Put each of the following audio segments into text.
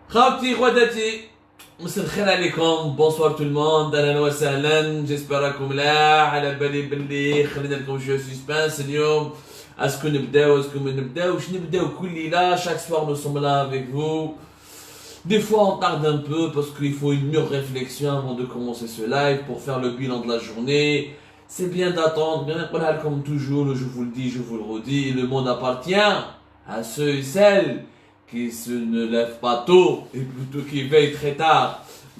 خاوتي خواتاتي مساء الخير عليكم. بونسوار تو الموند، اهلا وسهلا. جيسبر راكم ملاح. على بالي باللي خلينا لكم شويه سسبانس اليوم. اسكو نبداو اسكو ما نبداوش؟ نبداو كل ليله. chaque soir nous sommes là avec vous. Des fois on tarde un peu parce qu'il faut une mûre réflexion avant de commencer ce live pour faire le bilan de la journée. C'est bien d'attendre, bien comme toujours, je vous le dis, je vous le redis, le monde appartient à ceux et celles qui ne lèvent pas tôt et plutôt qui veillent très tard.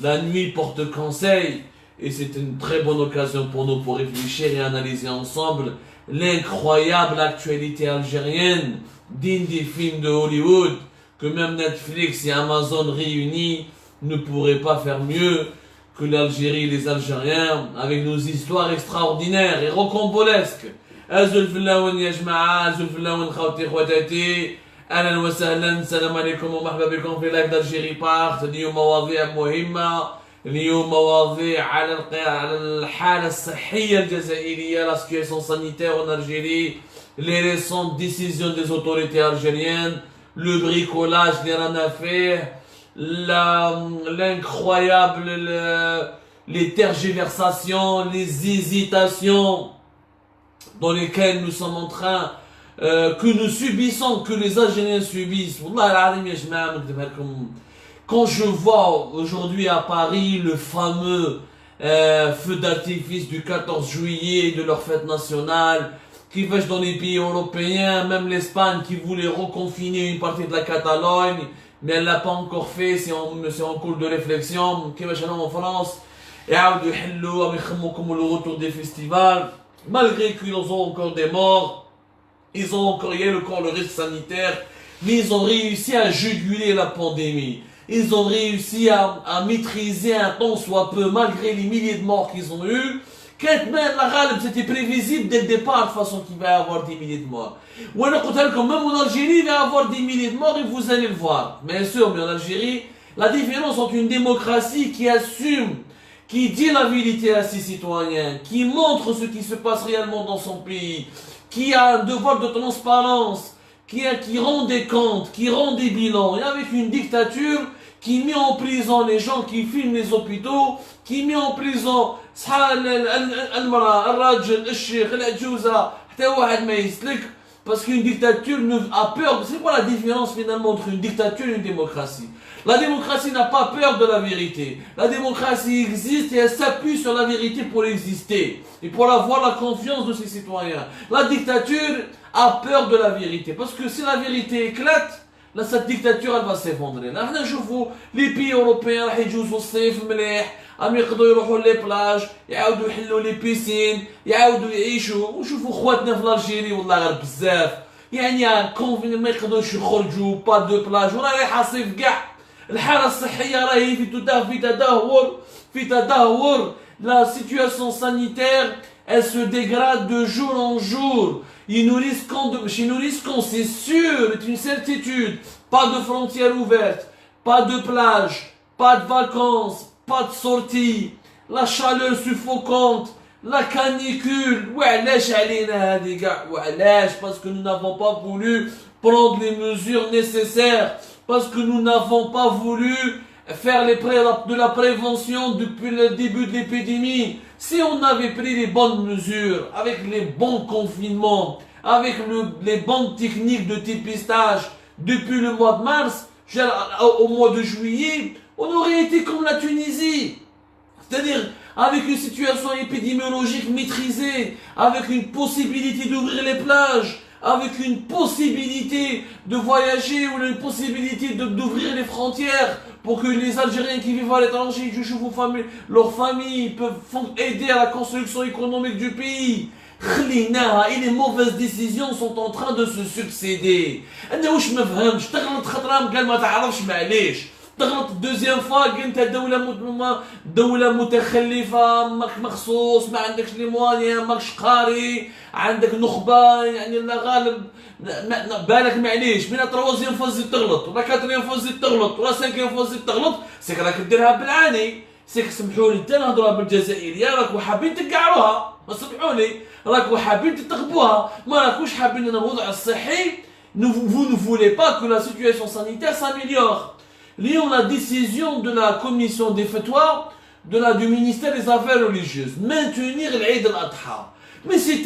La nuit porte conseil et c'est une très bonne occasion pour nous pour réfléchir et analyser ensemble l'incroyable actualité algérienne, digne des films de Hollywood, que même Netflix et Amazon réunis ne pourraient pas faire mieux que l'Algérie et les Algériens avec nos histoires extraordinaires et rocambolesques. Azul Filaouen ya jma'a, Azul Filaouen khawti khwatati. اهلا وسهلا، السلام عليكم ومرحبا بكم في لايف d'Algérie بارت. اليوم مواضيع مهمة، اليوم مواضيع على الحالة الصحية الجزائرية، la situation sanitaire en Algérie, les récentes décisions des autorités algériennes, le bricolage des ranafés, l'incroyable, les tergiversations, les hésitations dans lesquelles nous sommes en train que nous subissons, que les Algériens subissent. Quand je vois aujourd'hui à Paris le fameux feu d'artifice du 14 juillet de leur fête nationale, qui fêche dans les pays européens, même l'Espagne qui voulait reconfiner une partie de la Catalogne, mais elle l'a pas encore fait, c'est en cours de réflexion. Qui va en France, et le retour des festivals, malgré qu'ils ont encore des morts. Ils ont encore le risque sanitaire, mais ils ont réussi à juguler la pandémie. Ils ont réussi à maîtriser un tant soit peu, malgré les milliers de morts qu'ils ont eu. C'était prévisible dès le départ, de toute façon, qu'il va y avoir des milliers de morts. Ou alors, même en Algérie, il va y avoir des milliers de morts et vous allez le voir. Bien sûr, mais en Algérie, la différence entre une démocratie qui assume, qui dit la vérité à ses citoyens, qui montre ce qui se passe réellement dans son pays, qui a un devoir de transparence, qui rend des comptes, qui rend des bilans, et avec une dictature qui met en prison les gens qui filment les hôpitaux, qui met en prison parce qu'une dictature a peur. C'est quoi la différence finalement entre une dictature et une démocratie? La démocratie n'a pas peur de la vérité. La démocratie existe et elle s'appuie sur la vérité pour exister et pour avoir la confiance de ses citoyens. La dictature a peur de la vérité parce que si la vérité éclate, là, cette dictature elle va s'effondrer. Là, نشوفوا les pays européens راح يجوزوا الصيف مليح، عم يقدروا يروحوا لي بلاج، يعاودوا يحلوا لي بيسين، يعاودوا يعيشوا، ونشوفوا خواتنا في الجيري والله غير بزاف، يعني كونفين ما يقدروش يخرجوا، با دو بلاج، ولا رايحه صيف كاع. الحالة الصحية راهي في تدهور. La situation sanitaire, elle se dégrade de jour en jour. Chez nous risquons, c'est sûr, c'est une certitude. Pas de frontières ouvertes, pas de plage, pas de vacances, pas de sorties. La chaleur suffocante, la canicule. Parce que nous n'avons pas voulu prendre les mesures nécessaires. Parce que nous n'avons pas voulu faire de la prévention depuis le début de l'épidémie. Si on avait pris les bonnes mesures, avec les bons confinements, avec les bonnes techniques de dépistage depuis le mois de mars, au mois de juillet, on aurait été comme la Tunisie. C'est-à-dire avec une situation épidémiologique maîtrisée, avec une possibilité d'ouvrir les plages, avec une possibilité de voyager ou une possibilité d'ouvrir les frontières pour que les Algériens qui vivent à l'étranger, leurs familles peuvent aider à la construction économique du pays. Et les mauvaises décisions sont en train de se succéder. تغلط دوزيام فوا انت دولة متخلفة، ماك مخصوص، ما عندكش لي موانيا، ماكش قاري، عندك نخبة، يعني الله غالب بالك معليش من تروازيام فوا زيد تغلط، ولا كاتريام فوا زيد تغلط، ولا سانكيام فوا زيد تغلط، سيك راك ديرها بالعاني. سيك سمحوا لي حتى نهضروا بالجزائريه، راكم حابين تقعروها، ما سمحوا لي، راكم حابين تتقبوها، ما راكوش حابين ان الوضع الصحي. Vous ne voulez pas que la situation sanitaire s'améliore. Lions la décision de la commission des fatwas du ministère des Affaires religieuses, maintenir l'Eid al-Adha. Mais c'est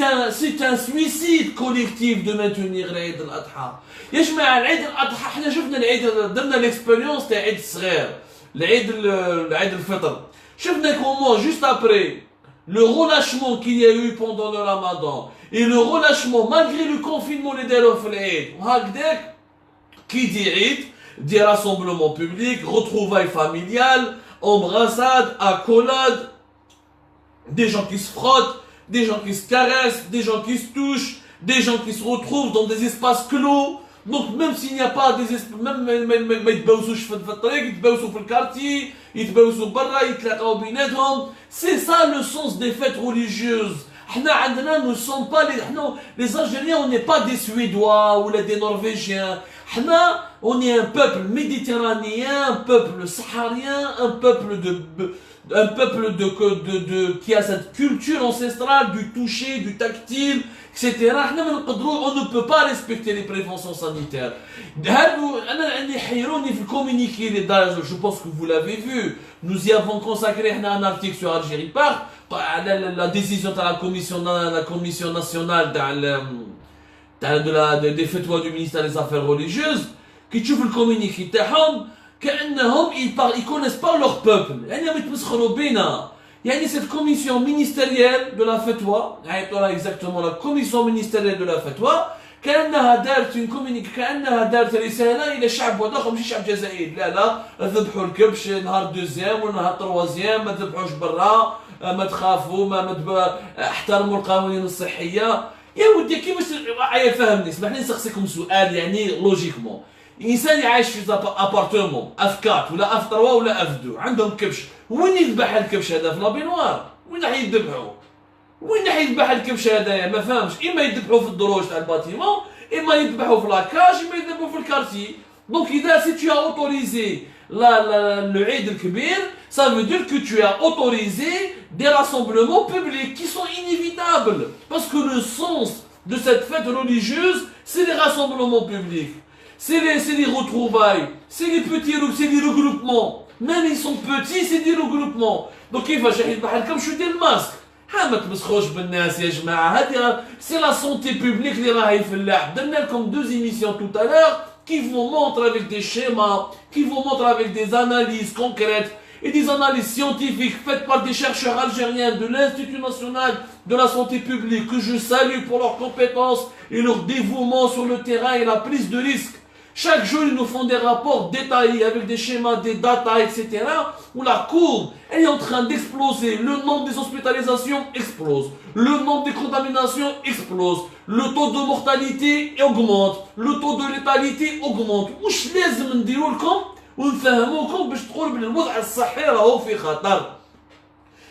un suicide collectif de maintenir l'Eid al-Adha. يا جماعة العيد الأضحى احنا شفنا العيد درنا l'expérience تاع عيد الصغير، العيد الفطر. شفنا comment juste après le relâchement qu'il y a eu pendant le Ramadan et le relâchement malgré le confinement اللي داروا في العيد، وهكذاك كي دي عيد des rassemblements publics, retrouvailles familiales, embrassades, accolades, des gens qui se frottent, des gens qui se caressent, des gens qui se touchent, des gens qui se retrouvent dans des espaces clos. Donc même s'il n'y a pas des espaces, même ما يتبوسوش في الطريق، يتبوسوا في الكارتي، يتبوسوا برا، يتلاقاو بيناتهم. C'est ça le sens des fêtes religieuses. Nous ne sommes pas les Algériens, on n'est pas des Suédois ou des Norvégiens. On est un peuple méditerranéen, un peuple saharien, un peuple qui a cette culture ancestrale du toucher, du tactile, etc. On ne peut pas respecter les préventions sanitaires. Je pense que vous l'avez vu. Nous y avons consacré un article sur Algérie Park, la décision de la commission nationale des fatwas du ministère des Affaires religieuses, qui تشوف الكومينيكي تاعهم كأنهم ils connaissent pas leur peuple. يعني يتمسخروا بينا. يعني cette commission ministérielle de la fatwa, يعيطوا exactement la commission ministérielle de la fatwa، كأنها دارت كأنها دارت رسالة إلى شعب واخر ماشي شعب جزائري. لا ذبحوا الكبش نهار دوزيام ونهار تروازيام، ما تذبحوش برا، ما تخافوا، احترموا القوانين الصحية. يا ودي كيفاش فهمني، اسمح لي نسقسيكم سؤال يعني لوجيكمون. انسان يعيش في ابارتمون اف 4 ولا اف 3 ولا اف 2 عندهم كبش، وين يذبح الكبش هذا؟ في لابينوار. وين راح يذبحوا؟ وين راح يذبح الكبش هذايا؟ ما فهمش. اما يذبحوا في الدروج تاع الباتيمون، اما يذبحوا في لاكاج، اما يذبحوا في الكارتي. دونك اذا سي tu as autorisé le Eid الكبير، ça veut dire que tu as autorisé des rassemblements publics qui sont inévitables. Parce que le sens de cette fête religieuse, c'est les rassemblements publics. C'est les retrouvailles, c'est les regroupements. Même ils sont petits, c'est des regroupements. Donc كيفاش راح يذبح الكبش ويدير الماسك؟ ما تمسخوش بالناس يا جماعة. هذه c'est la santé publique اللي راهي في اللعب. درنا لكم 2 émissions tout à l'heure qui vous montrent avec des schémas, qui vous montrent avec des analyses concrètes et des analyses scientifiques faites par des chercheurs algériens de l'Institut national de la santé publique, que je salue pour leurs compétences et leur dévouement sur le terrain et la prise de risque. Chaque jour, ils nous font des rapports détaillés avec des schémas, des datas, etc. où la courbe elle est en train d'exploser. Le nombre des hospitalisations explose. Le nombre des contaminations explose. Le taux de mortalité augmente. Le taux de létalité augmente. واش لازم نديروا لكم ونفهموكم باش تقولوا بلي الوضع الصحي راهو في خطر؟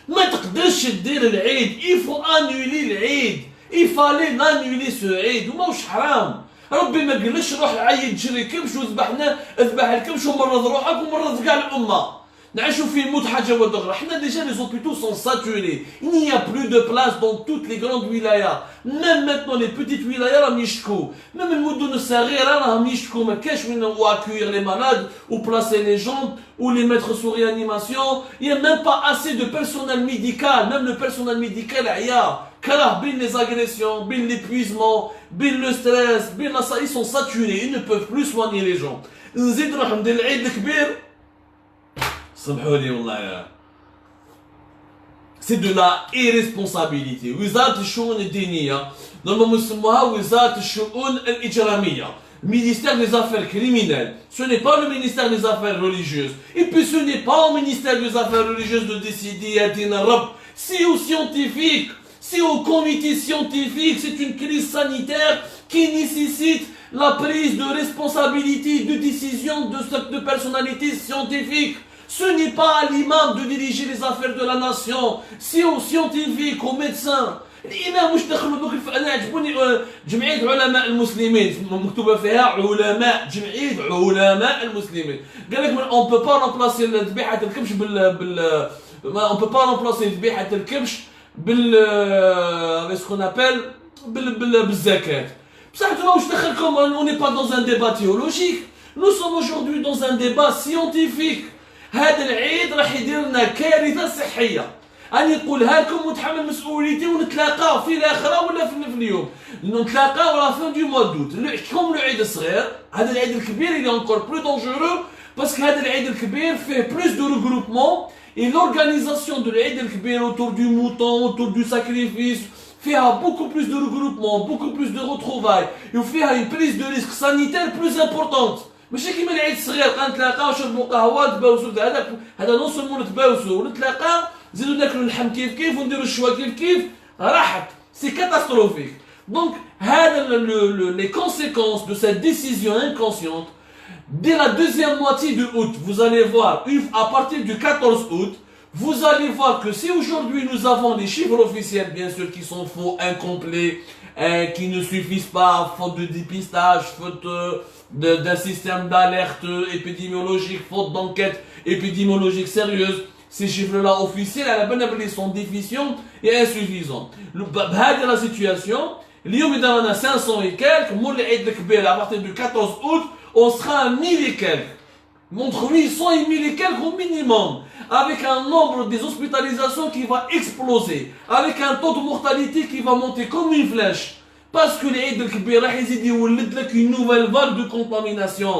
ما تقدرش دير العيد. Il faut annuler العيد. Il fallait annuler ce عيد. وماهوش حرام. ربي ما قالش روح عيد جري كبش وذبحنا، اذبح الكبش ومرض روحك ومرض كاع الامه. نعيشوا في موت حاجه واحده. حنا ديجا لي زوبيتو سون ساتوري. Il n'y a plus de place dans toutes les grandes wilayas. Même maintenant les petites wilayas راهم يشكوا. Même المدن الصغيره راهم يشكوا. ما كاش وين accueillir les malades ou placer les gens ou les mettre sous réanimation. Il n'y a même pas assez de personnel médical. Même le personnel médical عيا. كره بين les agressions, بين l'épuisement, بين le stress, بين ils sont saturés, ils ne peuvent plus soigner les gens. نزيد نروح ندير العيد الكبير. سامحوا لي والله. C'est de la irresponsabilité. وزارة الشؤون الدينية نورمالمون يسموها وزارة الشؤون الإجرامية. Ministère des Affaires criminelles. Ce n'est pas le ministère des Affaires religieuses. Et puis ce n'est pas au ministère des Affaires religieuses de décider à din Rab. C'est aux scientifiques. C'est au comité scientifique, c'est une crise sanitaire qui nécessite la prise de responsabilité, de décision de personnalités scientifiques. Ce n'est pas à l'imam de diriger les affaires de la nation, c'est aux scientifiques, aux médecins. الامام واش دخلوا دوك انا عجبوني جمعيه علماء المسلمين مكتوبه فيها علماء جمعيه علماء المسلمين قال لك اون بو با رومبلاسي ذبيحه الكبش اون بو با رومبلاسي ذبيحه الكبش سكون ابل بالزكاه. بصح نتوما واش دخلكم اون ني با دون ان ديبا تيولوجيك نو سوم اجوردي دون ان ديبا سيونتيفيك. هذا العيد راح يدير لنا كارثه صحيه. أنا نقولها لكم وتحمل مسؤوليتي ونتلاقاو في الآخرة ولا في اليوم. نتلاقاو لا فين دو موا دوت. كوم لو عيد الصغير، هذا العيد الكبير il est encore plus dangereux parce que هذا العيد الكبير fait plus de regroupement et l'organisation de العيد الكبير autour du mouton, autour du sacrifice فيها beaucoup plus de regroupement, beaucoup plus de retrouvailles وفيها une prise de risque sanitaire plus importante. ماشي كيما العيد الصغير نتلاقاو نشربوا قهوه تباوسوا هذا نون سولمون نتباوسوا ونتلاقاو نزيدو ناكلو اللحم كيف كيف ونديرو الشوا كيف كيف راحت سي كاتاستروفيك. دونك هذا les conséquences de cette décision inconsciente dès la deuxième moitié de août vous allez voir à partir du 14 août vous allez voir que si aujourd'hui nous avons les chiffres officiels bien sûr qui sont faux, incomplets, qui ne suffisent pas, faute de dépistage, faute d'un système d'alerte épidémiologique, faute d'enquête épidémiologique sérieuse, ces chiffres-là officiels, à la bonne ils sont déficients et insuffisants. بهذه la situation, اليوم إذا رانا 500 et quelques, مول العيد الكبير à partir du 14 août, on sera à 1000 et quelques. Entre 800 et 1000 et quelques au minimum, avec un nombre des hospitalisations qui va exploser, avec un taux de mortalité qui va monter comme une flèche. Parce que l'Eid al-Kbir يزيد يولد لك une nouvelle vague de contamination.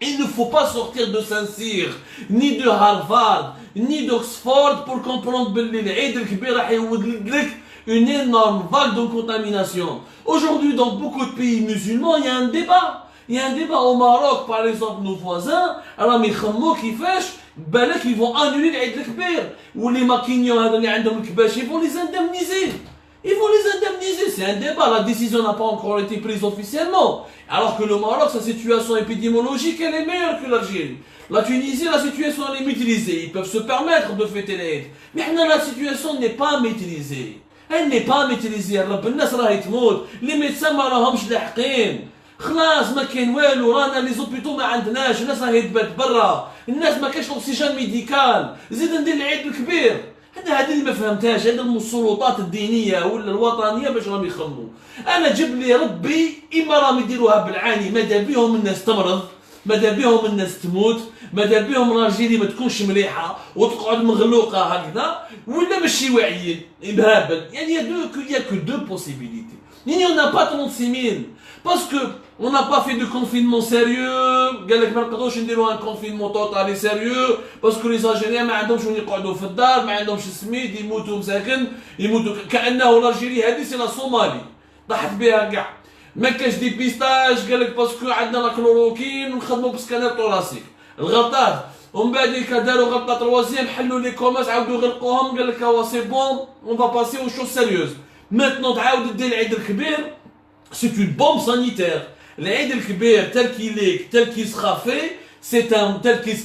Il ne faut pas sortir de Saint-Cyr, ni de Harvard, ni d'Oxford pour comprendre que l'Eid al-Kbir راح يولد لك une énorme vague de contamination. Aujourd'hui, dans beaucoup de pays musulmans, il y a un débat. Il y a un débat au Maroc, par exemple, nos voisins, راهم يخمموا كيفاش بالك ils vont annuler l'Eid al-Kbir. Ou les maquignons اللي عندهم الكباش, ils vont les indemniser. Ils vont les indemniser, c'est un débat, la décision n'a pas encore été prise officiellement. Alors que le Maroc, sa situation épidémiologique, elle est meilleure que l'Algérie. La Tunisie, la situation elle est maîtrisée, ils peuvent se permettre de fêter l'Eid. Mais la situation n'est pas maîtrisée. Elle n'est pas maîtrisée, الناس راهي تموت, les médecins ما راهمش لاحقين. خلاص ما كاين والو, رانا لي زوبيتو ما عندناش, الناس راهي تبات برا, الناس ما كاينش اوكسجين ميديكال, زيد ندير العيد الكبير. هذه اللي ما فهمتهاش, هذه السلطات الدينيه ولا الوطنيه باش راهم يخمموا. انا جيب لي ربي اما راهم يديروها بالعاني, ماذا بهم الناس تمرض, ماذا بهم الناس تموت, ماذا بهم الراجيلي ما تكونش مليحه وتقعد مغلوقه هكذا, ولا ماشي واعيين مهابل. يعني il y a que deux possibilités. Il n'y en a pas 36 000 parce que on n'a pas fait de confinement sérieux. قال لك ما نقدروش نديروا un confinement total et sérieux parce que les Algériens ما عندهمش وين يقعدوا في الدار, ما عندهمش سميد, يموتوا مساكن, يموتوا كانه الالجيري هذه سي لا صومالي طاحت بها كاع. ما كاش ديبيستاج, قال لك باسكو عندنا لا كلوروكين ونخدموا بسكانات طوراسيك. الغلطات ومن بعد داروا غلطه تروازيام, حلوا لي كوماس عاودوا يغلقوهم, قال لك هو سي بون اون فا باسي او شوز سيريوز. Maintenant تعاود دير العيد الكبير, c'est une bombe sanitaire. L'Eid al-Kibir tel qu'il est, tel qu'il sera fait, c'est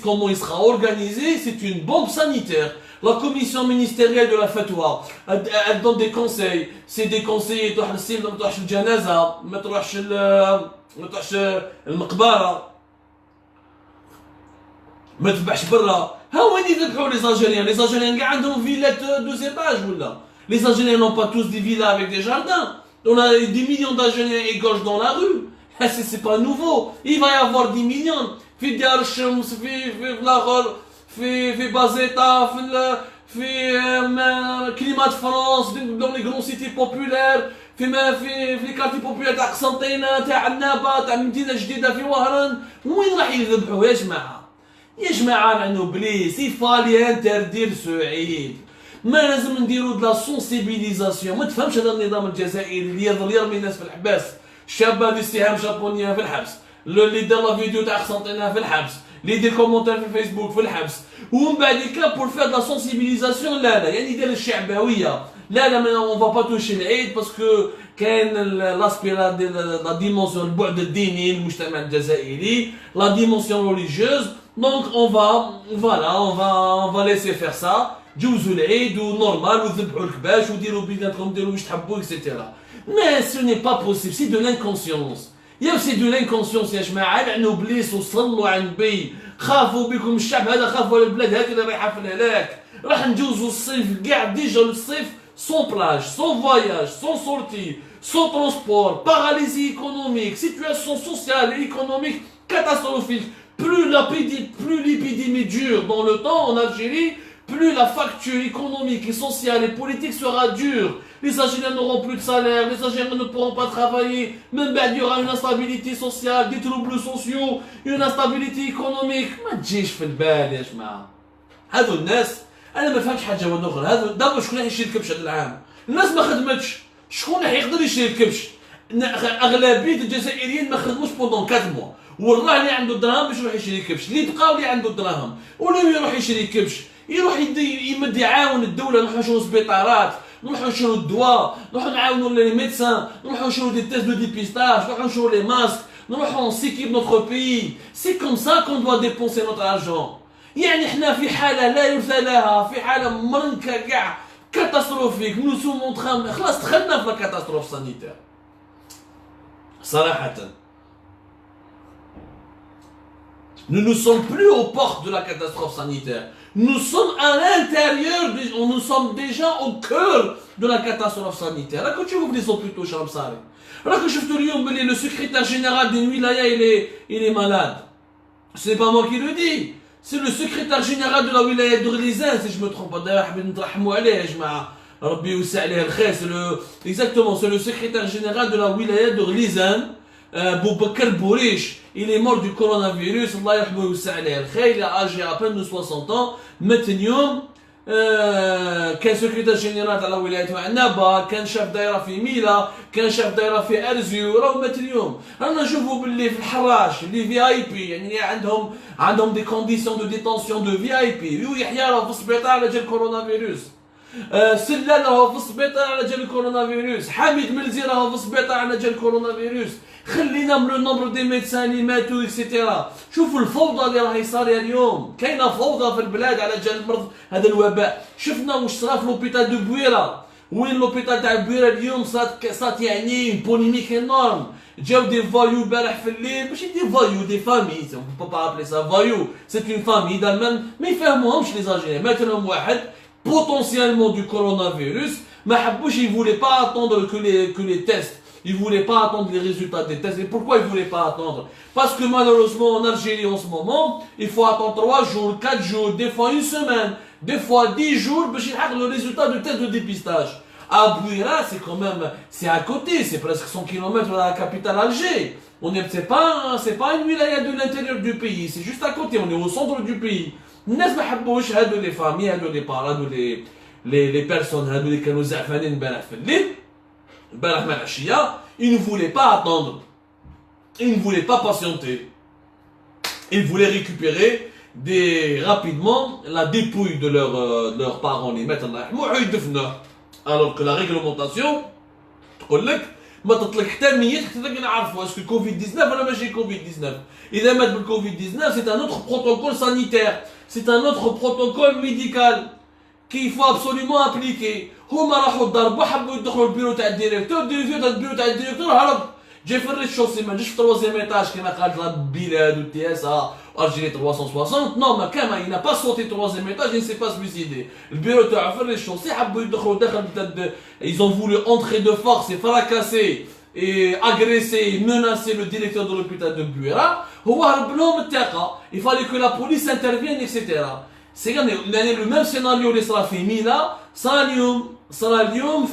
comment il sera organisé, c'est une bombe sanitaire. La commission ministérielle de la fatwa, elle donne des conseils. C'est des conseils, تروح للسيم, ما تروحش الجنازة, ما تروحش المقبرة, ما تذبحش برا. ها وين يذبحوا les Algériens? Les Algériens كاع عندهم فيلات deux étages ولا? Les Algériens n'ont pas tous des villas avec des jardins. On a des millions d'Algériens égorgent dans la rue. C'est pas nouveau. Il va y avoir 10 millions. في ديار الشمس, في الآخر, في بازيتا, في كليمات فرنسا, dans les grandes cités populaires, في les quartiers populaires تاع قسنطينة, تاع النابة, تاع مدينة جديدة في وهران. وين راح يذبحوا يا جماعة؟ يا جماعة نحن بليس, il fallait interdire ce عيد. ما لازم نديرو د لا سونسيبيليزاسيون. ما تفهمش هذا النظام الجزائري اللي يظل يرمي الناس في الحباس, الشابه اللي استهام جابونيه في الحبس, اللي دار لا فيديو تاع قسنطينه في الحبس, اللي يدير كومونتير في الفيسبوك في الحبس, ومن بعد كا بور فير لا سونسيبيليزاسيون. لا يعني يدير الشعبويه. لا ما اون فا با توشي العيد باسكو كاين لاسبي لا ديمونسيون, البعد الديني المجتمع الجزائري, لا ديمونسيون ريليجيوز. دونك on va laisser faire ça. جوزوا العيد ونورمال وذبحوا الكباش وديروا بيناتكم ديروا واش تحبوا اكسيتيرا. مي سو ني با بوسيبل، سي دو لانكونسيونس. يا سي دو لانكونسيونس يا جماعه، لعنوا بليس وصلوا عن بي، خافوا بكم الشعب هذا، خافوا على البلاد هذه اللي رايحه في الهلاك. راح نجوزوا الصيف كاع، ديجا الصيف سون بلاج، سون فواياج، سون سورتي، سون ترونسبور، باراليزي ايكونوميك، سيتواسيون سوسيال et économique catastrophique. Plus l'épidémie dure dans le temps en Algérie, plus la facture économique et sociale et politique sera dure. Les Algériens n'auront plus de salaire, les Algériens ne pourront pas travailler, même il y aura une instabilité sociale, des troubles sociaux, une instabilité économique. ما تجيش في البال يا جماعة. هذو الناس أنا ما فهمتش حاجة واحدة أخرى، هذو دابا شكون راح يشري الكبش هذا العام؟ الناس ما خدمتش، شكون راح يقدر يشري الكبش؟ أغلبية الجزائريين ما خدموش بوندون 4 موا، والله اللي عنده دراهم باش يروح يشري الكبش، اللي بقاو اللي عنده دراهم ولم يروح يشري الكبش، يروح يمد يعاون الدولة، نروحو نشرو سبيطارات، نروحو نشرو الدواء، نروحو نعاونو لي ميدسان، نروحو نشرو دي تيست دو ديبيستاج، نروحو نشرو لي ماسك، نروحو نسيكيب نوتخ بيي. سي كوم سا كون دوا ديبونسي نوتر ارجون. يعني حنا في حالة لا يرثى لها، في حالة مرنكة كاع كاتاستروفيك، نو سوم اونتران، خلاص دخلنا في لا كاتاستروف سانيتير. صراحة nous ne sommes plus aux portes de la catastrophe sanitaire. Nous sommes à l'intérieur, nous sommes déjà au cœur de la catastrophe sanitaire. Là, quand tu ouvres les hôpitaux, Chamsari, là que je te dis, le secrétaire général d'une wilaya, il est malade. Ce n'est pas moi qui le dis. C'est le secrétaire général de la wilaya de Ghlizen, si je me trompe pas. D'ailleurs, exactement, c'est le secrétaire général de la wilaya de Ghlizen. Boubacar Bourish, il est mort du coronavirus, Allah yarhamou wa sa'alih al-khayr, il a âgé à peine de 60 ans. Maintenant, كان secrétaire général de la wilaya de Annaba, كان شاف دايره في ميلا، كان شاف دايره في ارزيو، راهو مات اليوم. رانا نشوفوا باللي في الحراش اللي في اي بي، يعني عندهم دي كونديسيون دو ديتونسيون دو في اي بي، ويحيى راه في السبيطار على جال الكورونا سلال راهو في السبيطار على جال الكورونا حميد ملزي راهو في السبيطار على جال الكورونا خلينا من لو نومبر دي ميدسان اللي ماتوا اكسيتيرا. شوفوا الفوضى اللي راهي صاريه اليوم، كاينه فوضى في البلاد على جال المرض هذا الوباء. شفنا واش صرا في لوبيتال دو بويره، وين لوبيتال تاع بويره اليوم صارت يعني بوليميك انورم. جاو دي فايو البارح في الليل، ماشي دي فايو، دي فامي، on peut pas appeler ça فايو، c'est une famille d'Allemagne، ما يفهموهمش لي زالجيريان. مات لهم واحد potentiellement du coronavirus، ما حبوش، ils voulaient pas attendre que les tests. Ils ne voulaient pas attendre les résultats des tests. Et pourquoi ils ne voulaient pas attendre? Parce que malheureusement en Algérie en ce moment, il faut attendre 3 jours, 4 jours, des fois 1 semaine, des fois 10 jours pour avoir le résultat du test de dépistage. À Bouira, c'est quand même, c'est à côté, c'est presque 100 km de la capitale Alger. C'est pas une wilaya de l'intérieur du pays, c'est juste à côté, on est au centre du pays. الناس ما حبوش هادو les familles, هادو les parents, هادو les personnes, هادو اللي كانوا زعفانين امبارح في الليل. Ils ne voulaient pas attendre, ils ne voulaient pas patienter, ils voulaient récupérer rapidement la dépouille de leurs parents, les mettre alors que la réglementation تقول لك ما تطلق حتى ميت حتى نعرفوا اسكو كوفيد 19 ولا ماشي كوفيد 19. اذا مات بالكوفيد 19 c'est un autre protocole sanitaire, c'est un autre protocole médical qu'il faut absolument appliquer. هما راحوا ضربوا، حبوا يدخلوا البيرو تاع الديريكتور، البيرو تاع الديريكتور هرب، جا في الريشوسي، ما جاش في 3 ايطاج كما قالت لا بلاد والتي اس ا الجيري 360. نو ما كان il n'a pas sauté 3 étage, il ne s'est pas suicidé. البيرو تاعو في الريشوسي، حبوا يدخلوا داخل، ils ont voulu entrer de force et fracasser et agresser, menacer le directeur de l'hôpital de Bouira. هو هرب لهم الثقه، il fallait que la police intervienne etc. C'est le même scénario اللي صرا في ميلا صرا اليوم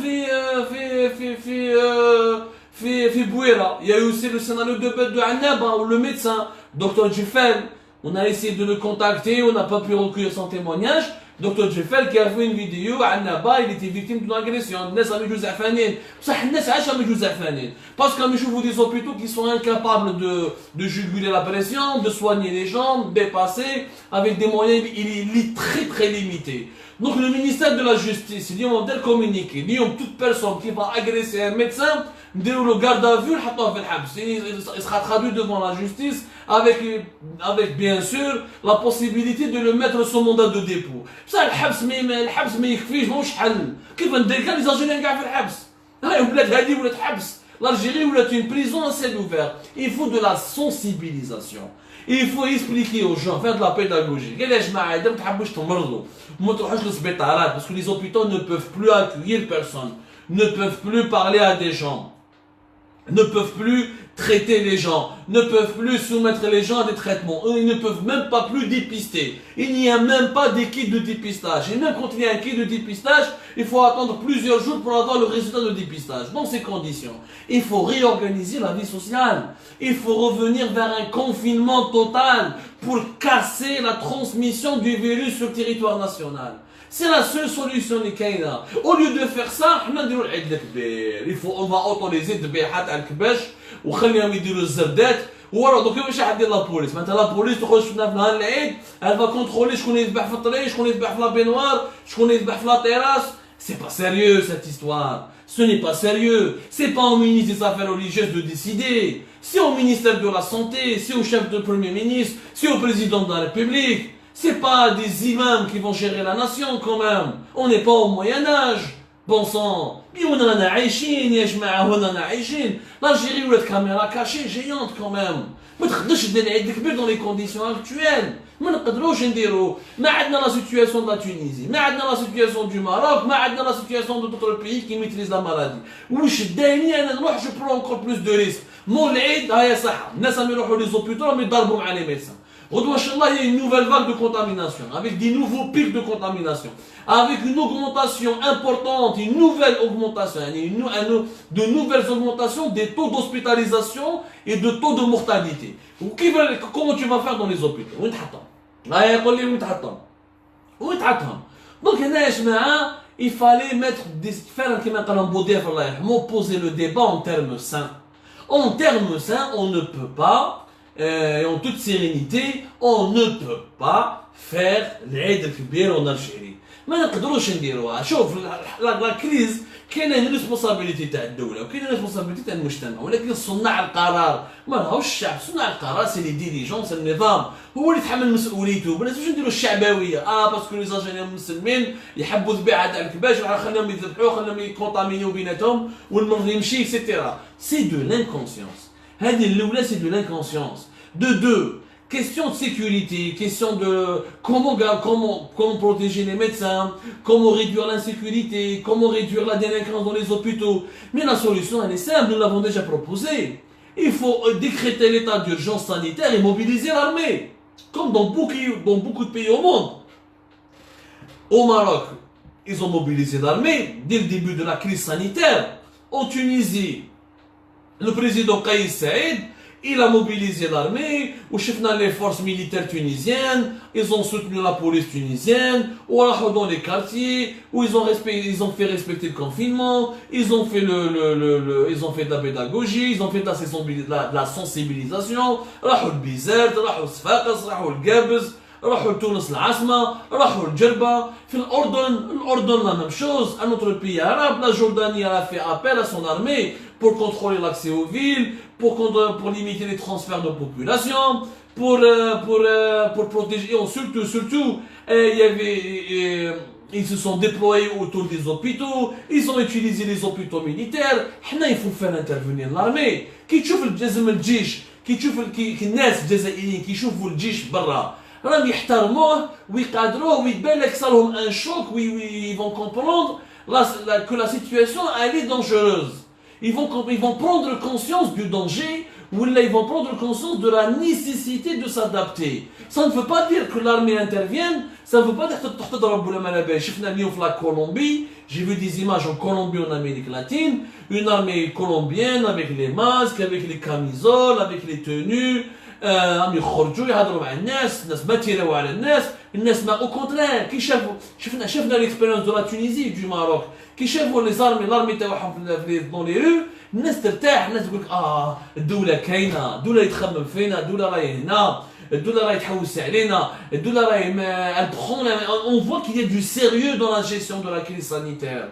في بويرة. Il y a eu aussi le scénario de Annaba où le médecin, Dr Djifel, on a essayé de le contacter, on n'a pas pu recueillir son témoignage. Dr Djifel qui a fait une vidéo à Annaba, il était victime d'une agression. الناس راهم يجوا زعفانين، بصح الناس علاش راهم يجوا زعفانين؟ Parce que نشوفوا des hôpitaux qui sont incapables de juguler la pression, de soigner les gens, dépasser avec des moyens très très limités. Donc le ministère de la Justice, il y a un communiqué, il y a toute personne qui va agresser un médecin, le garde à vue, il sera traduit devant la justice avec bien sûr la possibilité de le mettre sous mandat de dépôt. Ça, الحبس ما يكفيش ماهوش حل. كيف ندير كان les Algériens قاع في الحبس. هاي البلاد هذه ولات حبس. L'Algérie ولات une prison à ciel ouvert. Il faut de la sensibilisation. Il faut expliquer aux gens, faire de la pédagogie. قال يا جماعة إذا ما تحبوش تمرضوا وما تروحوش للسبيطارات parce que les hôpitaux ne peuvent plus accueillir personne, ne peuvent plus parler à des gens, ne peuvent plus traiter les gens, ne peuvent plus soumettre les gens à des traitements. Eux, ils ne peuvent même pas plus dépister. Il n'y a même pas des kits de dépistage. Et même quand il y a un kit de dépistage, il faut attendre plusieurs jours pour avoir le résultat de dépistage. Dans ces conditions, il faut réorganiser la vie sociale. Il faut revenir vers un confinement total pour casser la transmission du virus sur le territoire national. C'est la seule solution اللي كاينه. Au lieu de faire ça, حنا نديروا العيد الكبير. Il faut on va autoriser الذبيحات على الكباش وخليهم يديروا الزردات. وراه دوك ماشي حد يدير لابوليس، معناتها لابوليس تخرج في نهار العيد، elle va contrôler شكون يذبح في الطريق، شكون يذبح في لا بينوار، شكون يذبح في لا تيراس. C'est pas sérieux cette histoire. Ce n'est pas sérieux. C'est pas au ministre des Affaires religieuses de décider. C'est au ministère de la Santé, c'est au chef de Premier ministre, c'est au président de la République. C'est pas des imams qui vont gérer la nation quand même. On n'est pas au Moyen-Âge. Bon sang. L'Algérie ou la caméra cachée, géante quand même. ما تقدرش دير العيد الكبير dans les conditions actuelles. ما نقدروش نديرو. ما عندنا la situation de la Tunisie, ما عندنا la situation du Maroc, ما عندنا la situation d'autres pays qui maîtrisent la maladie. وش دايني انا نروح je prends encore plus de risques. مول العيد هيا صح. الناس راهم يروحوا لي زوبيتو راهم يضربوا مع les médecins. Il y a une nouvelle vague de contamination, avec des nouveaux pics de contamination, avec une augmentation importante, une nouvelle augmentation, de nouvelles augmentations des taux d'hospitalisation et de taux de mortalité. Comment tu vas faire dans les hôpitaux? Donc, il fallait poser le débat en termes sains. En termes sains, on ne peut pas et en toute sérénité, on ne peut pas faire l'Aïd al-Kibir en Algérie. ما نقدروش نديروها. شوف لا كريز كاينه ريسبونسابيلتي تاع الدوله وكاينه ريسبونسابيلتي تاع المجتمع ولكن صناع القرار ما راهوش الشعب. صناع القرار سي لي ديريجون سي النظام هو اللي يتحمل مسؤوليته. ما لازمش نديروا الشعبويه باسكو لي زاجيريان مسلمين يحبوا ذبيحه تاع الكباش خليهم يذبحوا خليهم يكونتامينيو بيناتهم والمرض يمشي اكسيتيرا. سي دو لانكونسيونس. هذه الاولى سي دو لانكونسيونس. De deux, question de sécurité, question de comment protéger les médecins, comment réduire l'insécurité, comment réduire la délinquance dans les hôpitaux. Mais la solution, elle est simple, nous l'avons déjà proposée. Il faut décréter l'état d'urgence sanitaire et mobiliser l'armée, comme dans beaucoup de pays au monde. Au Maroc, ils ont mobilisé l'armée dès le début de la crise sanitaire. En Tunisie, le président Kais Saïd, il a mobilisé l'armée, ou les forces militaires tunisiennes, ils ont soutenu la police tunisienne, ou dans les quartiers, où ils ont fait respecter le confinement, ils ont fait ils ont fait de la pédagogie, ils ont fait de la sensibilisation, راحوا البيزات, راحوا الصفاقس, راحوا القابز, راحوا تونس العاصمة, راحوا الجربة, في الأردن la même chose, un autre pays arabe, la Jordanie a fait appel à son armée pour contrôler l'accès aux villes, pour limiter les transferts de population, pour protéger, et surtout, ils se sont déployés autour des hôpitaux, ils ont utilisé les hôpitaux militaires. Il faut faire intervenir l'armée. Qui تشوف الجيش, qui تشوف الناس الجزائريين qui يشوفوا الجيش برا راهم يحترموه ويقادروه ويبان لك صارهم un choc où ils vont comprendre que la situation elle est dangereuse. Ils vont prendre conscience du danger ou ils vont prendre conscience de la nécessité de s'adapter. Ça ne veut pas dire que l'armée intervienne, ça ne veut pas dire que la Colombie, j'ai vu des images en Colombie, en Amérique latine, une armée colombienne avec les masques, avec les camisoles, avec les tenues, عم يخرجوا يهضروا مع الناس ما تيراو على الناس ما او كونترير كي شفنا ليكسبيريونس دو لا تونيزي دو ماروك كي شافوا لي لارمي تاعهم في دون لي رو الناس ترتاح الناس تقول لك الدوله كاينه الدوله يتخمم فينا الدوله راهي هنا elle prend, on voit qu'il y a du sérieux dans la gestion de la crise sanitaire.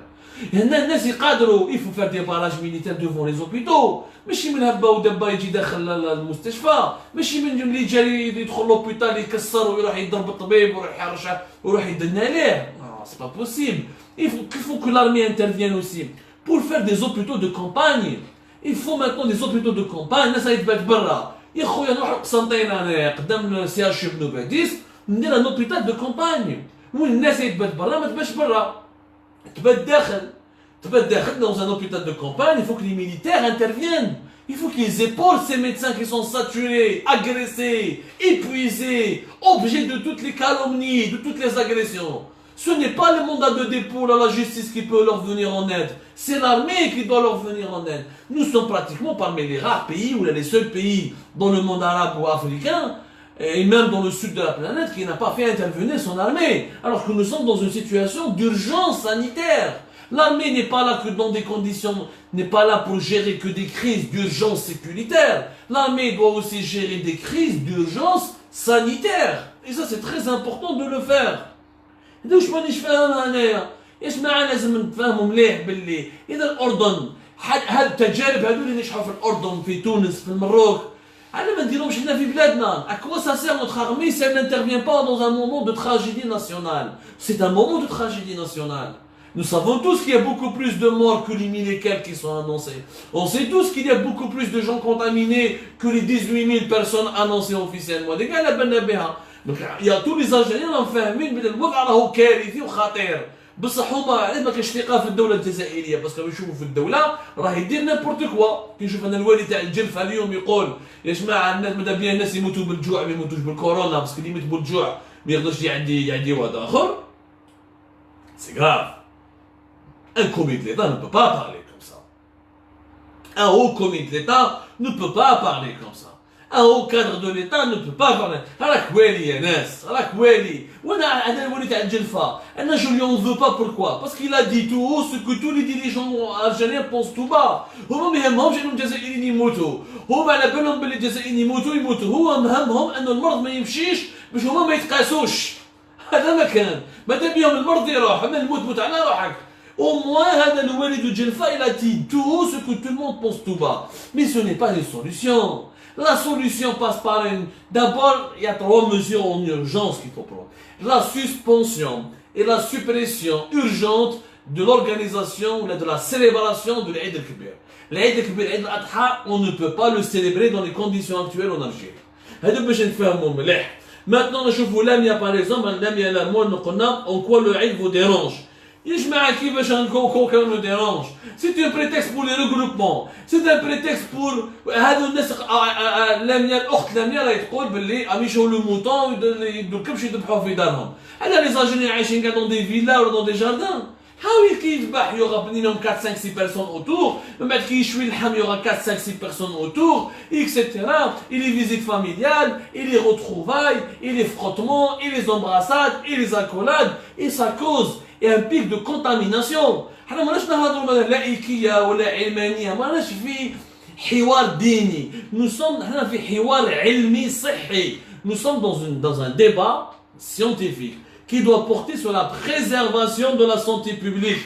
Il faut faire des barrages militaires devant les hôpitaux. ماشي من هبه ودبه يجي داخل المستشفى، ماشي من اللي جاي يدخل لوبيتال يكسر ويروح يضرب الطبيب ويروح يحرشه ويروح يدنا عليه. C'est pas possible. Il faut que l'armée intervienne aussi pour faire des hôpitaux de campagne. Il faut maintenant des hôpitaux de campagne. الناس يتبات برا. يا خويا نروح قسنطين انا قدام سي اش بنو باديس ندير ان hôpital de campagne. وين الناس يتبات برا ما تباتش برا. تبات داخل. Dans un hôpital de campagne, il faut que les militaires interviennent. Il faut qu'ils épaulent ces médecins qui sont saturés, agressés, épuisés, objets de toutes les calomnies, de toutes les agressions. Ce n'est pas le mandat de dépôt à la justice qui peut leur venir en aide. C'est l'armée qui doit leur venir en aide. Nous sommes pratiquement parmi les rares pays, ou les seuls pays dans le monde arabe ou africain, et même dans le sud de la planète, qui n'a pas fait intervenir son armée. Alors que nous sommes dans une situation d'urgence sanitaire. L'armée n'est pas là que dans des conditions, n'est pas là pour gérer que des crises d'urgence sécuritaire. L'armée doit aussi gérer des crises d'urgence sanitaire. Et ça, c'est très important de le faire. واش مانيش فاهمها انايا اش معنى لازم نتفاهموا مليح باللي اذا الاردن هاد التجارب هادو اللي نجحوا في الاردن في تونس في المروك على ما نديروهمش حنا في بلادنا. À quoi ça sert notre armée si elle n'intervient pas dans un moment de tragédie nationale? C'est un moment de tragédie nationale. Nous savons tous qu'il y a beaucoup plus de morts que les 1000 et quelques qui sont annoncés. On sait tous qu'il y a beaucoup plus de gens contaminés que les 18 000 personnes annoncées officiellement. Donc il y a tous les Algériens فاهمين بان الوضع راهو كارثي وخطير. بصح هما علاش ما كاينش ثقه في الدوله الجزائريه؟ باسكو يشوفوا في الدوله راه يدير نيمبورت كوا. كنشوف انا الوالي تاع الجلفه اليوم يقول يا جماعه الناس ماذا بيا الناس يموتوا بالجوع ما يموتوش بالكورونا باسكو اللي يموت بالجوع ما يقدرش يعدي واحد اخر. سي غراف. Un comité de l'État ne peut pas parler comme ça. Un haut comité de l'État ne peut pas parler comme ça. Un haut cadre de l'État ne peut pas parler. راك والي يا ناس، راك والي. وانا انا الوالي تاع الجلفه، انا je lui en veux pas pourquoi؟ Parce qu'il a dit tout haut ce que tous les dirigeants algériens pensent tout bas. هما ما يهمهمش انهم الجزائريين يموتوا، هما على بالهم باللي الجزائريين يموتوا، هو مهمهم انه المرض ما يمشيش باش هما ما يتقاسوش. هذا ما كان، مادام بيهم المرض يروح، اما الموت على روحك. Au moins, le wali de Djelfa, il a dit tout haut ce que tout le monde pense tout bas. Mais ce n'est pas une solution. La solution passe par une... D'abord, il y a 3 mesures en urgence qu'il faut prendre. La suspension et la suppression urgente de l'organisation ou de la célébration de l'Aïd al-Kibir. L'Aïd al-Kibir, l'Aïd al-Adha, on ne peut pas le célébrer dans les conditions actuelles en Algérie. Maintenant, je vous l'aime, par exemple, en quoi le Aïd vous dérange. Qu'aucun me dérange. C'est un prétexte pour les regroupements. C'est un prétexte pour هذو الناس لاميا الاخت لاميا راه تقول باللي عم يشوفوا لو موطون الكبش يذبحوه في دارهم. انا لي زاجينيين عايشين كاع dans des villas ou dans des jardins. حاول كي يذبح يوغا بنينهم 4 5 6 personnes autour. من بعد كي يشوي اللحم يوغا 4 5 6 personnes autour, etc. Et les visites familiales, et les retrouvailles, et les frottements, et les embrassades, et les accolades, et ça cause et un pic de contamination. حنا ماناش نهضروا مثلا لائكيه ولا علمانيه، ماناش في حوار ديني. Nous sommes حنا في حوار علمي صحي. Nous sommes dans un débat scientifique qui doit porter sur la préservation de la santé publique.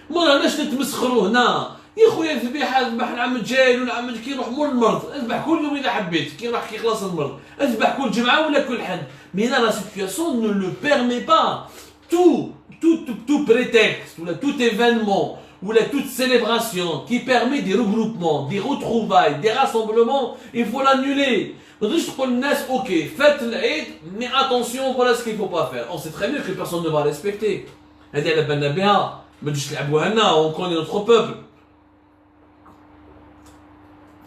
ماناش نتمسخروا هنا. يا خويا الذبيحه اذبح العام الجاي ولا العام كي يروح مول المرض، اذبح كل يوم اذا حبيت، كي راح كي يخلص المرض، اذبح كل جمعه ولا كل حد. Mais là la situation ne le permet pas. Tout prétexte, ou tout événement, ou toute célébration qui permet des regroupements, des retrouvailles, des rassemblements, il faut l'annuler. Ok, faites l'Aïd, mais attention, voilà ce qu'il ne faut pas faire. On sait très bien que personne ne va respecter. On connaît notre peuple.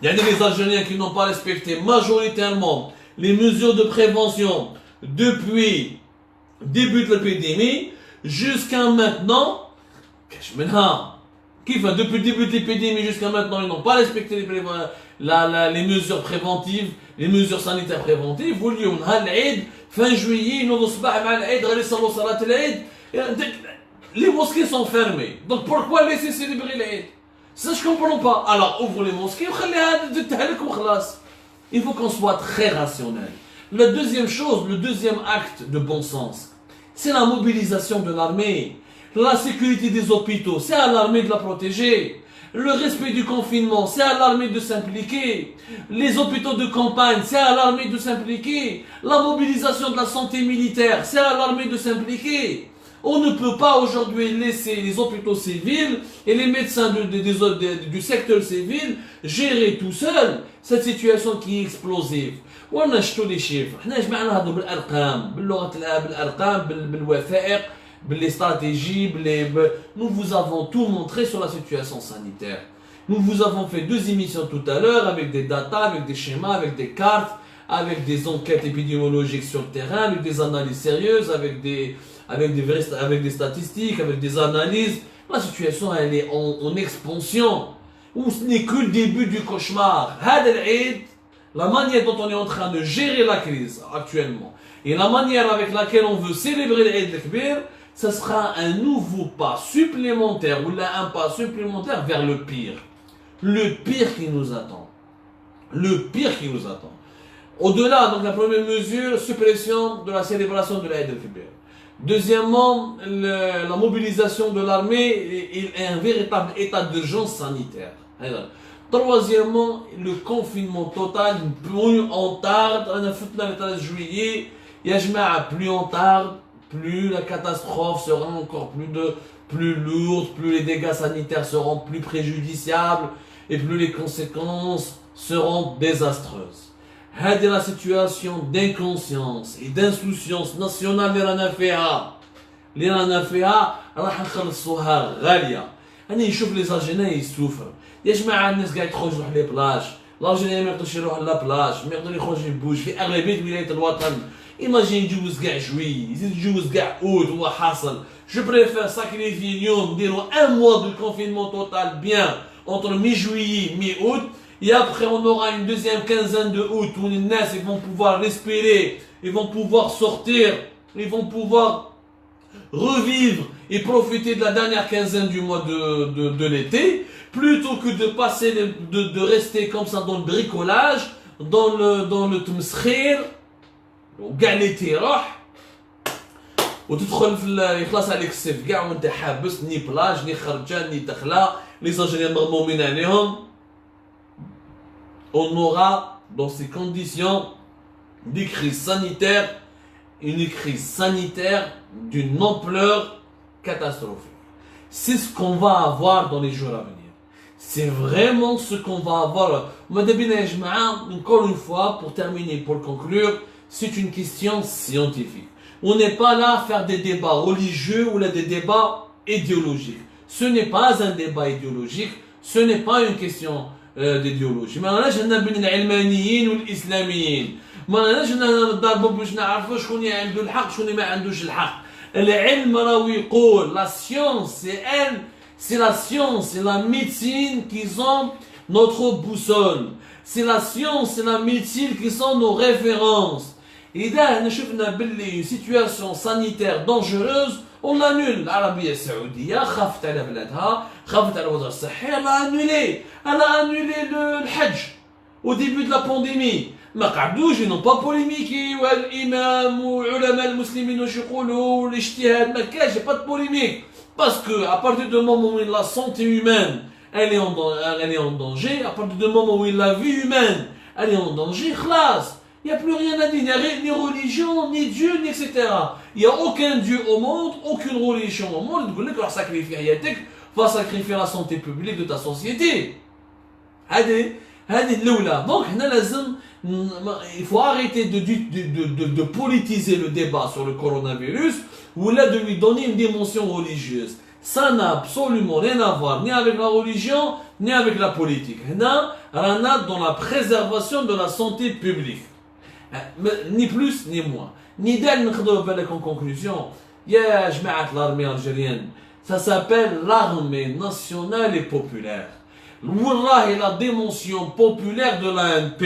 Il y a des Algériens qui n'ont pas respecté majoritairement les mesures de prévention depuis début de l'épidémie jusqu'à maintenant. Depuis le début de l'épidémie jusqu'à maintenant, ils n'ont pas respecté les mesures préventives, les mesures sanitaires préventives. واليوم نهار العيد fin juillet نوض الصباح مع العيد غادي يصلوا صلاة العيد. Les mosquées sont fermées. Donc pourquoi laisser célébrer l'Aïd? Ça je comprends pas. Alors ouvre les mosquées وخليها تتهلك وخلاص. Il faut qu'on soit très rationnel. La deuxième chose, le deuxième acte de bon sens, c'est la mobilisation de l'armée. La sécurité des hôpitaux, c'est à l'armée de la protéger. Le respect du confinement, c'est à l'armée de s'impliquer. Les hôpitaux de campagne, c'est à l'armée de s'impliquer. La mobilisation de la santé militaire, c'est à l'armée de s'impliquer. On ne peut pas aujourd'hui laisser les hôpitaux civils et les médecins du secteur civil gérer tout seuls cette situation qui est explosive. On a tous les chiffres. On a جمعنا هذو بالارقام بالارقام بالوثائق les stratégies, nous vous avons tout montré sur la situation sanitaire. Nous vous avons fait 2 émissions tout à l'heure avec des datas, avec des schémas, avec des cartes, avec des enquêtes épidémiologiques sur le terrain, avec des analyses sérieuses, avec des statistiques, avec des analyses. La situation elle est en expansion. Où ce n'est que le début du cauchemar. La manière dont on est en train de gérer la crise actuellement et la manière avec laquelle on veut célébrer l'Eid al-Kbir, ce sera un nouveau pas supplémentaire ou là un pas supplémentaire vers le pire. Le pire qui nous attend. Le pire qui nous attend. Au-delà, donc la première mesure, suppression de la célébration de l'Eid al-Kbir. Deuxièmement, la mobilisation de l'armée et un véritable état d'urgence sanitaire. Troisièmement, le confinement total. Plus on tarde, on a fait le 13 juillet, plus on tarde, plus la catastrophe sera encore plus lourde, plus les dégâts sanitaires seront plus préjudiciables et plus les conséquences seront désastreuses. C'est la situation d'inconscience et d'insouciance nationale اللي رانا فيها راح نخلصوها غاليه. انا نشوف لي زالجيريان يسوفر يا جماعه الناس قاعد تخرج يروح لي بلاج الالجيريان ما يقدرش يروح لا بلاج ما يقدر يخرج يبوج في اغلبيه ولايات الوطن. ايماجين يجوز كاع جوي يزيد يجوز كاع اوت هو حاصل. Je préfère sacrifier اليوم نديرو un mois de confinement total bien entre mi-juillet mi-août et après on aura une deuxième quinzaine de août où les gens ils vont pouvoir respirer, ils vont pouvoir sortir, ils vont pouvoir revivre et profiter de la dernière quinzaine du mois de l'été, plutôt que de passer, de rester comme ça dans le bricolage, dans le تمسخير وكاع اللي تيروح وتدخل في يخلص عليك الصيف كاع وانت حابس ني بلاج ني خرجه ني دخله لي زالجيريان مغمومين عليهم. On aura dans ces conditions des crises sanitaires, une crise sanitaire d'une ampleur catastrophique. C'est ce qu'on va avoir dans les jours à venir. C'est vraiment ce qu'on va avoir. Encore une fois, pour terminer, pour conclure, c'est une question scientifique. On n'est pas là à faire des débats religieux ou là des débats idéologiques. Ce n'est pas un débat idéologique, ce n'est pas une question d'idéologie. ما راناش هنا بين العلمانيين والاسلاميين. ما راناش هنا نضربوا باش نعرفوا شكون اللي عنده الحق شكون اللي ما عندوش الحق. العلم راهو يقول la science c'est la science c'est la médecine qui sont notre boussole. C'est la science c'est la médecine qui sont nos références. إذا هنا شفنا باللي situation sanitaire dangereuse on annule. العربية السعودية خافت على بلادها خافت على الوضع الصحي elle a annulé الحج au début de la pandémie. ما قعدوش ils n'ont pas polémiqué والإمام وعلماء المسلمين واش يقولوا والاجتهاد ما كانش pas de polémique parce que à partir du moment où la santé humaine elle est en danger, à partir du moment où la vie humaine elle est en danger, خلاص il n'y a plus rien à dire, il n'y a ni religion, ni Dieu, ni etc. Il n'y a aucun Dieu au monde, aucune religion au monde. Tu vas sacrifier حياتك, va sacrifier la santé publique de ta société. هذه الأولى. Donc il faut arrêter de politiser le débat sur le coronavirus ou là de lui donner une dimension religieuse. Ça n'a absolument rien à voir ni avec la religion ni avec la politique. Là, on a dans la préservation de la santé publique. Ni plus ni moins. Ni d'elle en conclusion. يا جماعة l'armée algérienne. Ça s'appelle l'armée nationale et populaire. Wallah, la dimension populaire de l'ANP.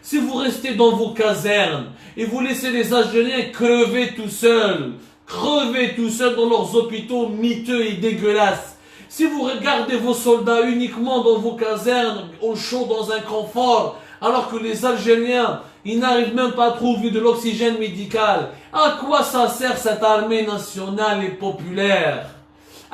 Si vous restez dans vos casernes et vous laissez les Algériens crever tout seuls dans leurs hôpitaux miteux et dégueulasses, si vous regardez vos soldats uniquement dans vos casernes, au chaud, dans un confort, alors que les Algériens, ils n'arrivent même pas à trouver de l'oxygène médical. À quoi ça sert cette armée nationale et populaire?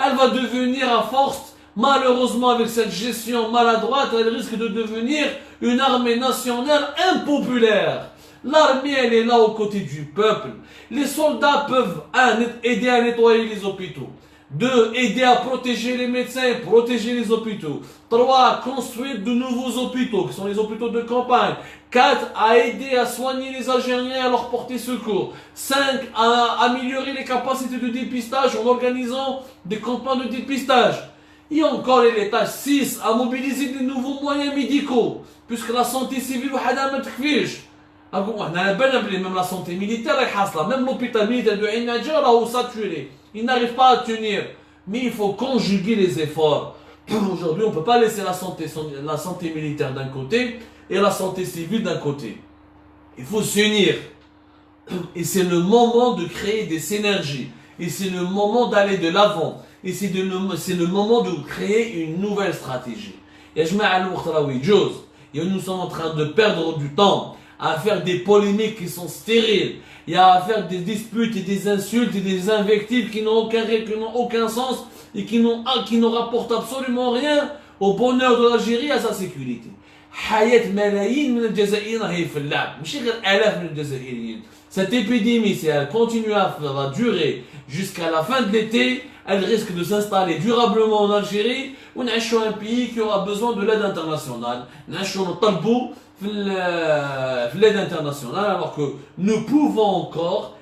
Elle va devenir à force, malheureusement avec cette gestion maladroite, elle risque de devenir une armée nationale impopulaire. L'armée, elle est là aux côtés du peuple. Les soldats peuvent, un, aider à nettoyer les hôpitaux. 2. Aider à protéger les médecins et protéger les hôpitaux. 3. Construire de nouveaux hôpitaux, qui sont les hôpitaux de campagne. 4. À aider à soigner les Algériens et à leur porter secours. 5. À améliorer les capacités de dépistage en organisant des campagnes de dépistage. Et encore les tâches 6. À mobiliser de nouveaux moyens médicaux, puisque la santé civile, même la santé militaire, même l'hôpital militaire de Inadja, là où saturé. Ils n'arrivent pas à tenir. Mais il faut conjuguer les efforts. Aujourd'hui, on ne peut pas laisser la santé militaire d'un côté et la santé civile d'un côté. Il faut s'unir. Et c'est le moment de créer des synergies. Et c'est le moment d'aller de l'avant. Et c'est le moment de créer une nouvelle stratégie. Et nous sommes en train de perdre du temps à faire des polémiques qui sont stériles. Il y a à faire des disputes et des insultes et des invectives qui n'ont aucun sens et qui ne rapportent absolument rien au bonheur de l'Algérie et à sa sécurité. Cette épidémie, si elle continue à durer jusqu'à la fin de l'été, elle risque de s'installer durablement en Algérie. On a un pays qui aura besoin de l'aide internationale. L'aide internationale, alors que nous pouvons encore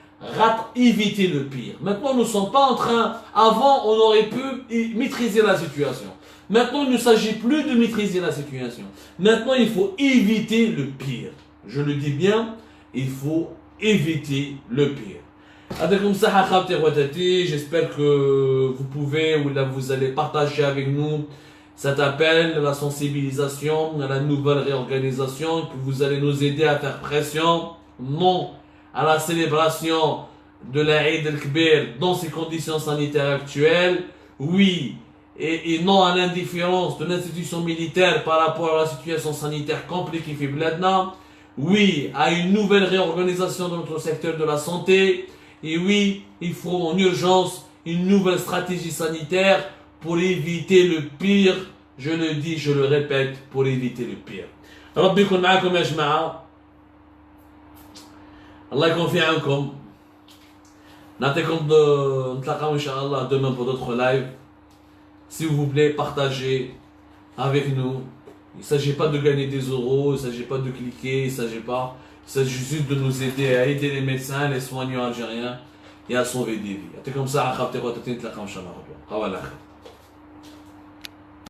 éviter le pire. Maintenant, nous ne sommes pas en train... Avant, on aurait pu maîtriser la situation. Maintenant, il ne s'agit plus de maîtriser la situation. Maintenant, il faut éviter le pire. Je le dis bien, il faut éviter le pire. J'espère que vous pouvez ou là vous allez partager avec nous cet appel, la sensibilisation, la nouvelle réorganisation, que vous allez nous aider à faire pression, non à la célébration de l'Aïd el-Kbir dans ces conditions sanitaires actuelles, oui, et non à l'indifférence de l'institution militaire par rapport à la situation sanitaire compliquée في بلادنا, oui, à une nouvelle réorganisation de notre secteur de la santé, et oui, il faut en urgence une nouvelle stratégie sanitaire pour éviter le pire. Je le dis, je le répète, pour éviter le pire. ربي يكون معكم يا جماعة. الله يكون في عونكم. نتلاقاو إن شاء الله demain pour d'autres lives. S'il vous plaît, partagez avec nous. Il ne s'agit pas de gagner des euros, il ne s'agit pas de cliquer, il s'agit juste de nous aider à aider les médecins, les soignants algériens et à sauver des vies. C'est comme ça,